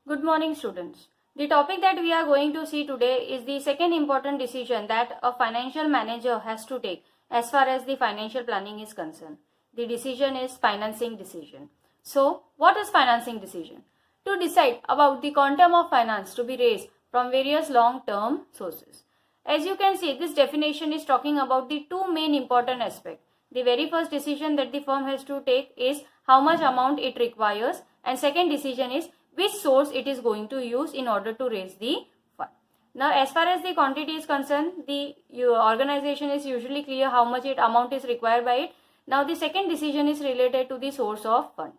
Good morning, students. The topic that we are going to see today is the second important decision that a financial manager has to take as far as the financial planning is concerned. The decision is financing decision. So, what is financing decision? To decide about the quantum of finance to be raised from various long-term sources. As you can see, this definition is talking about the two main important aspects. The very first decision that the firm has to take is how much amount it requires, and second decision is which source it is going to use in order to raise the fund. Now, as far as the quantity is concerned, the organization is usually clear how much amount is required by it. Now, the second decision is related to the source of fund.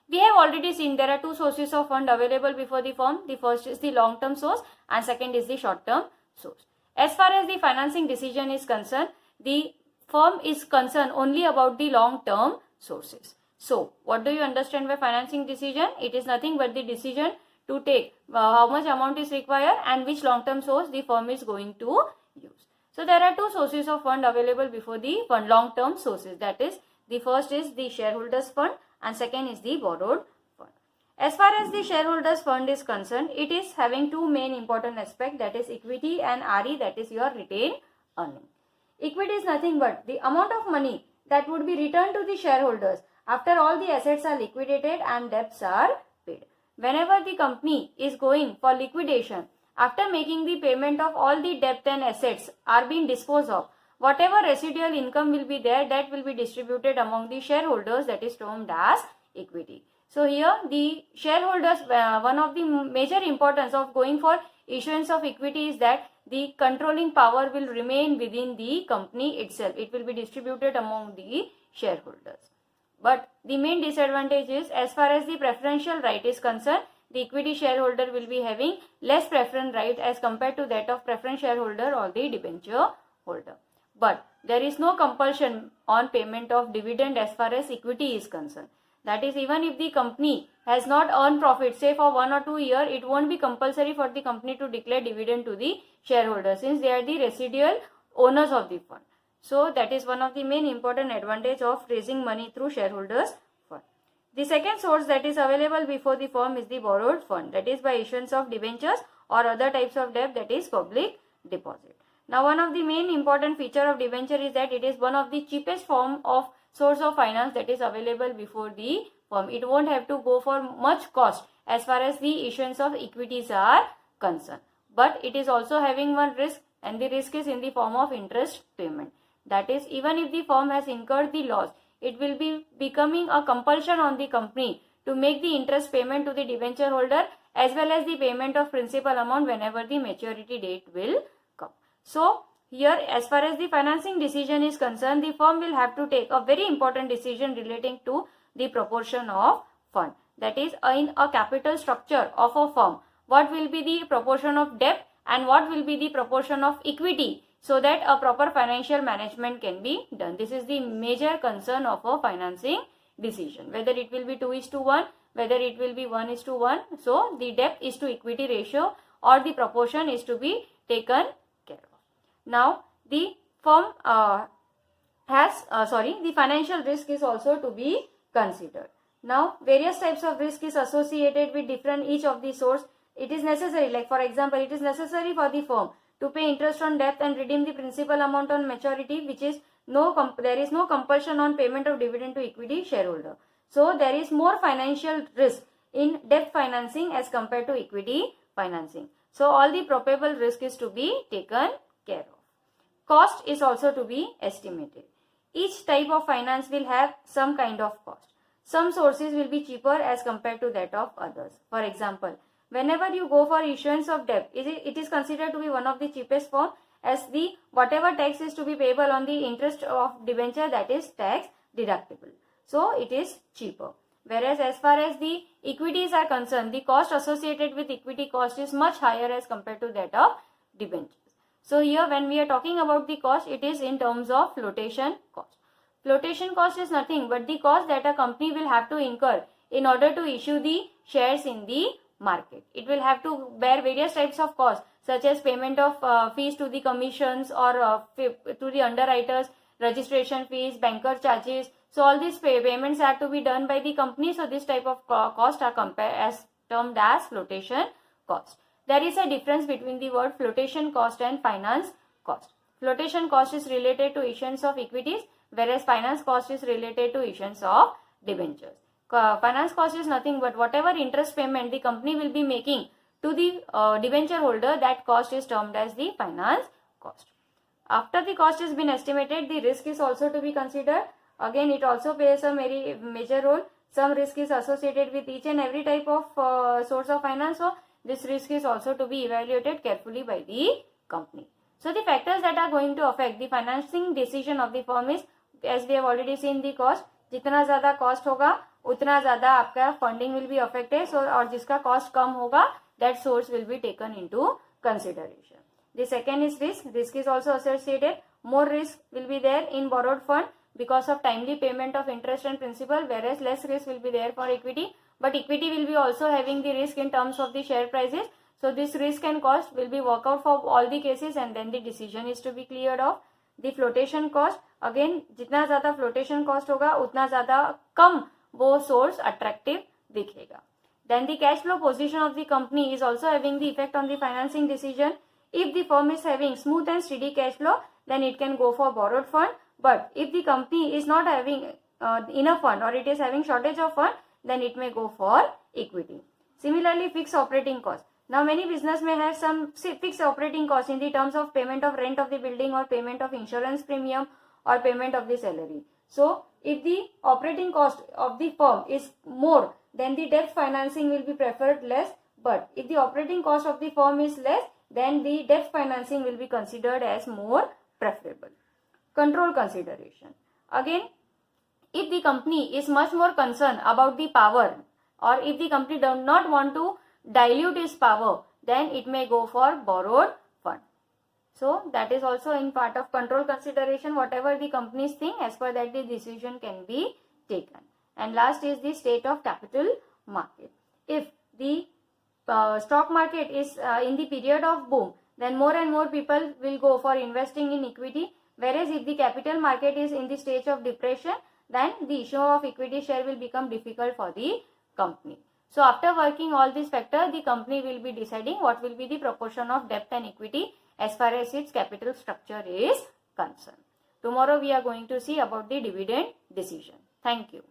We have already seen there are two sources of fund available before the firm. The first is the long-term source and second is the short-term source. As far as the financing decision is concerned, the firm is concerned only about the long-term sources. So, what do you understand by financing decision? It is nothing but the decision to take how much amount is required and which long-term source the firm is going to use. So, there are two sources of fund available before the fund, long-term sources. That is, the first is the shareholders fund and second is the borrowed fund. As far as the shareholders fund is concerned, it is having two main important aspects, that is equity and RE, that is your retained earning. Equity is nothing but the amount of money that would be returned to the shareholders after all the assets are liquidated and debts are paid. Whenever the company is going for liquidation, after making the payment of all the debt and assets are being disposed of, whatever residual income will be there, that will be distributed among the shareholders, that is termed as equity. So here the shareholders, one of the major importance of going for issuance of equity is that the controlling power will remain within the company itself. It will be distributed among the shareholders. But the main disadvantage is, as far as the preferential right is concerned, the equity shareholder will be having less preference right as compared to that of preference shareholder or the debenture holder. But there is no compulsion on payment of dividend as far as equity is concerned. That is, even if the company has not earned profit, say for 1 or 2 years, it won't be compulsory for the company to declare dividend to the shareholders, since they are the residual owners of the fund. So, that is one of the main important advantage of raising money through shareholders fund. The second source that is available before the firm is the borrowed fund, that is by issuance of debentures or other types of debt, that is public deposit. Now, one of the main important feature of debenture is that it is one of the cheapest form of source of finance that is available before the firm. It won't have to go for much cost as far as the issuance of equities are concerned. But it is also having one risk, and the risk is in the form of interest payment. That is, even if the firm has incurred the loss, it will be becoming a compulsion on the company to make the interest payment to the debenture holder as well as the payment of principal amount whenever the maturity date will come. So, here as far as the financing decision is concerned, the firm will have to take a very important decision relating to the proportion of fund. That is, in a capital structure of a firm, what will be the proportion of debt and what will be the proportion of equity, so that a proper financial management can be done. This is the major concern of a financing decision, whether it will be 2:1, whether it will be 1:1. So, the debt is to equity ratio or the proportion is to be taken care of. Now, the firm the financial risk is also to be considered. Now, various types of risk is associated with each of the source. It is necessary, like for example, it is necessary for the firm to pay interest on debt and redeem the principal amount on maturity, which is there is no compulsion on payment of dividend to equity shareholder. So, there is more financial risk in debt financing as compared to equity financing. So, all the probable risk is to be taken care of. Cost is also to be estimated. Each type of finance will have some kind of cost. Some sources will be cheaper as compared to that of others. For example, whenever you go for issuance of debt, it is considered to be one of the cheapest form, as the whatever tax is to be payable on the interest of debenture, that is tax deductible. So, it is cheaper. Whereas as far as the equities are concerned, the cost associated with equity cost is much higher as compared to that of debentures. So, here when we are talking about the cost, it is in terms of flotation cost. Flotation cost is nothing but the cost that a company will have to incur in order to issue the shares in the market. It will have to bear various types of costs, such as payment of fees to the commissions or to the underwriters, registration fees, banker charges. So all these payments are to be done by the company. So this type of cost are termed as flotation cost. There is a difference between the word flotation cost and finance cost. Flotation cost is related to issuance of equities, whereas finance cost is related to issuance of debentures. Finance cost is nothing but whatever interest payment the company will be making to the debenture holder, that cost is termed as the finance cost. After the cost has been estimated, the risk is also to be considered. Again, it also plays a very major role. Some risk is associated with each and every type of source of finance, so this risk is also to be evaluated carefully by the company. So the factors that are going to affect the financing decision of the firm is, as we have already seen, the cost. जितना ज़्यादा cost होगा उतना ज़्यादा आपका funding will be affected. So और जिसका cost कम होगा, that source will be taken into consideration. The second is risk. Risk is also associated. More risk will be there in borrowed fund because of timely payment of interest and principal, whereas less risk will be there for equity. But equity will be also having the risk in terms of the share prices. So this risk and cost will be worked out for all the cases, and then the decision is to be cleared off. The flotation cost, again जितना ज़्यादा flotation cost होगा उतना ज़्यादा कम वो source attractive दिखेगा. Then the cash flow position of the company is also having the effect on the financing decision. If the firm is having smooth and steady cash flow, then it can go for borrowed fund. But if the company is not having enough fund or it is having shortage of fund, then it may go for equity. Similarly, fixed operating cost. Now many business may have some fixed operating cost in the terms of payment of rent of the building or payment of insurance premium or payment of the salary. So if the operating cost of the firm is more, then the debt financing will be preferred less. But if the operating cost of the firm is less, then the debt financing will be considered as more preferable. Control consideration. Again, if the company is much more concerned about the power, or if the company does not want to dilute its power, then it may go for borrowed fund. So that is also in part of control consideration. Whatever the companies think, as per that the decision can be taken. And last is the state of capital market. If the stock market is in the period of boom, then more and more people will go for investing in equity. Whereas if the capital market is in the stage of depression, then the issue of equity share will become difficult for the company. So after working all these factors, the company will be deciding what will be the proportion of debt and equity as far as its capital structure is concerned. Tomorrow we are going to see about the dividend decision. Thank you.